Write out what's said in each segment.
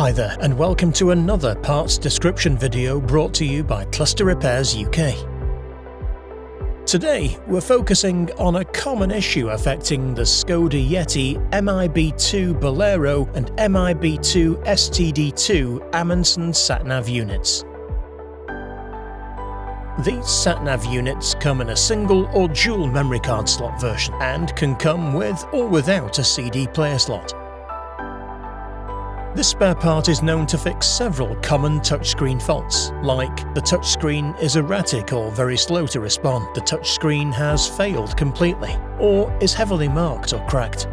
Hi there, and welcome to another parts description video brought to you by Cluster Repairs UK. Today, we're focusing on a common issue affecting the Skoda Yeti MIB Bolero and MIB STD2 Amundsen sat-nav units. These sat-nav units come in a single or dual memory card slot version and can come with or without a CD player slot. This spare part is known to fix several common touchscreen faults, like the touchscreen is erratic or very slow to respond, the touchscreen has failed completely, or is heavily marked or cracked.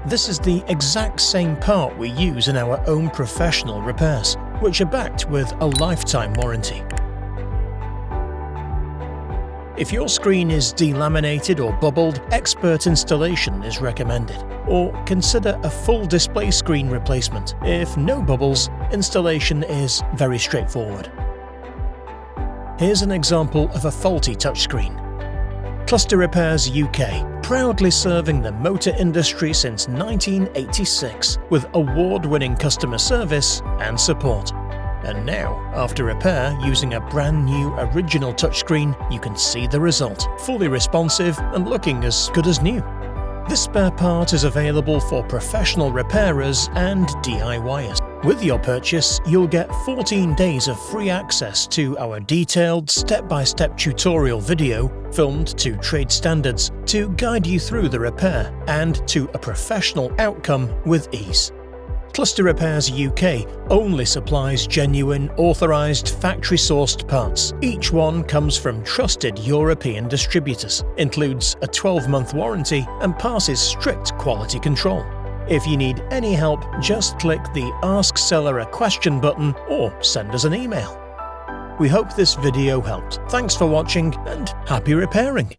This is the exact same part we use in our own professional repairs, which are backed with a lifetime warranty. If your screen is delaminated or bubbled, expert installation is recommended, or consider a full display screen replacement. If no bubbles, installation is very straightforward. Here's an example of a faulty touchscreen. Cluster Repairs UK, proudly serving the motor industry since 1986 with award-winning customer service and support. And now, after repair using a brand new original touchscreen, you can see the result, fully responsive and looking as good as new. This spare part is available for professional repairers and DIYers. With your purchase, you'll get 14 days of free access to our detailed step-by-step tutorial video filmed to trade standards to guide you through the repair and to a professional outcome with ease. Cluster Repairs UK only supplies genuine, authorised, factory-sourced parts. Each one comes from trusted European distributors, includes a 12-month warranty and passes strict quality control. If you need any help, just click the Ask Seller a Question button or send us an email. We hope this video helped. Thanks for watching and happy repairing!